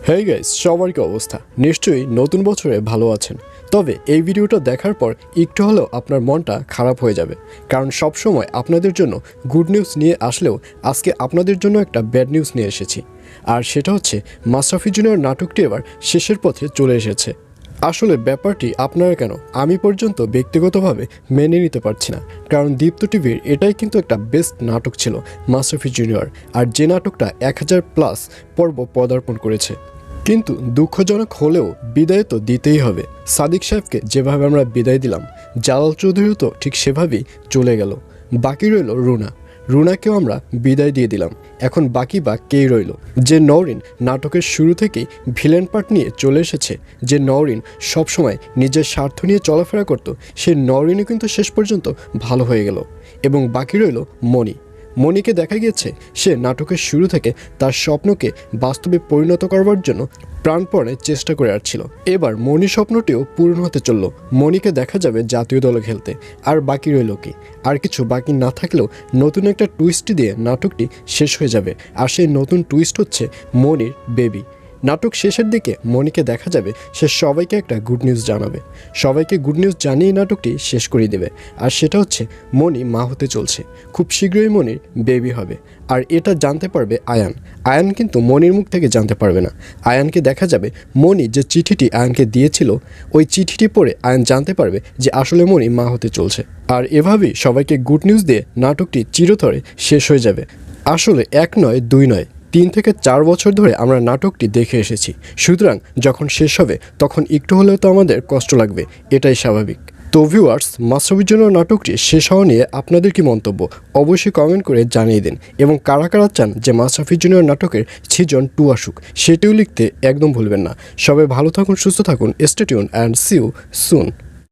Hey guys, সবার কি অবস্থা? নিশ্চয়ই নতুন বছরে ভালো আছেন। তবে এই ভিডিওটা দেখার পর একটু হলেও আপনার মনটা খারাপ হয়ে যাবে, কারণ সবসময় আপনাদের জন্য গুড নিউজ নিয়ে আসলেও আজকে আপনাদের জন্য একটা ব্যাড নিউজ নিয়ে এসেছি। আর সেটা হচ্ছে মাশরাফি জুনিয়র নাটকটি এবার শেষের পথে চলে এসেছে। আসলে ব্যাপারটি আপনারা কেন আমি পর্যন্ত ব্যক্তিগতভাবে মেনে নিতে পারছি না, কারণ দীপ্ত টিভির এটাই কিন্তু একটা বেস্ট নাটক ছিল মাশরাফি জুনিয়র, আর যে নাটকটা 1000+ পর্ব পদার্পণ করেছে। কিন্তু দুঃখজনক হলেও বিদায় তো দিতেই হবে। সাদিক সাহেবকে যেভাবে আমরা বিদায় দিলাম, জালাল চৌধুরীও তো ঠিক সেভাবেই চলে গেল। বাকি রইল রুনাকেও আমরা বিদায় দিয়ে দিলাম। এখন বাকি বা কেই রইল? যে নওরিন নাটকের শুরু থেকেই ভিলেন পার্ট নিয়ে চলে এসেছে, যে নওরিন সবসময় নিজের স্বার্থ নিয়ে চলাফেরা করত, সেই নওরিনও কিন্তু শেষ পর্যন্ত ভালো হয়ে গেল। এবং বাকি রইল মণিকে দেখা গিয়েছে সে নাটকের শুরু থেকে তার স্বপ্নকে বাস্তবে পরিণত করবার জন্য প্রাণপণে চেষ্টা করে আসছিল। এবার মণি স্বপ্নটিও পূরণ হতে চলল। মণিকে দেখা যাবে জাতীয় দলে খেলতে। আর বাকি রইল কি? আর কিছু বাকি না থাকলেও নতুন একটা টুইস্ট দিয়ে নাটকটি শেষ হয়ে যাবে। আর সেই নতুন টুইস্ট হচ্ছে মণির বেবি। নাটক শেষের দিকে মণিকে দেখা যাবে সে সবাইকে একটা গুড নিউজ জানাবে। সবাইকে গুড নিউজ জানিয়ে নাটকটি শেষ করে দেবে। আর সেটা হচ্ছে মণি মা হতে চলছে। খুব শীঘ্রই মণির বেবি হবে। আর এটা জানতে পারবে আয়ান কিন্তু মণির মুখ থেকে জানতে পারবে না। আয়ানকে দেখা যাবে মণি যে চিঠিটি আয়ানকে দিয়েছিল, ওই চিঠিটি পড়ে আয়ান জানতে পারবে যে আসলে মণি মা হতে চলছে। আর এভাবেই সবাইকে গুড নিউজ দিয়ে নাটকটি চিরতরে শেষ হয়ে যাবে। আসলে 1 নয় 2 নয় 3 থেকে 4 বছর ধরে আমরা নাটকটি দেখে এসেছি। সুতরাং যখন শেষ হবে তখন একটু হলেও তো আমাদের কষ্ট লাগবে, এটাই স্বাভাবিক। তো ভিউয়ার্স, মাশরাফি জুনিয়র নাটকটি শেষ হওয়া নিয়ে আপনাদের কি মন্তব্য অবশ্যই কমেন্ট করে জানিয়ে দিন। এবং কারা কারা চান যে মাশরাফি জুনিয়র নাটকের সিজন 2 আসুক, সেটিও লিখতে একদম ভুলবেন না। সবাই ভালো থাকুন, সুস্থ থাকুন, stay tuned and see you soon.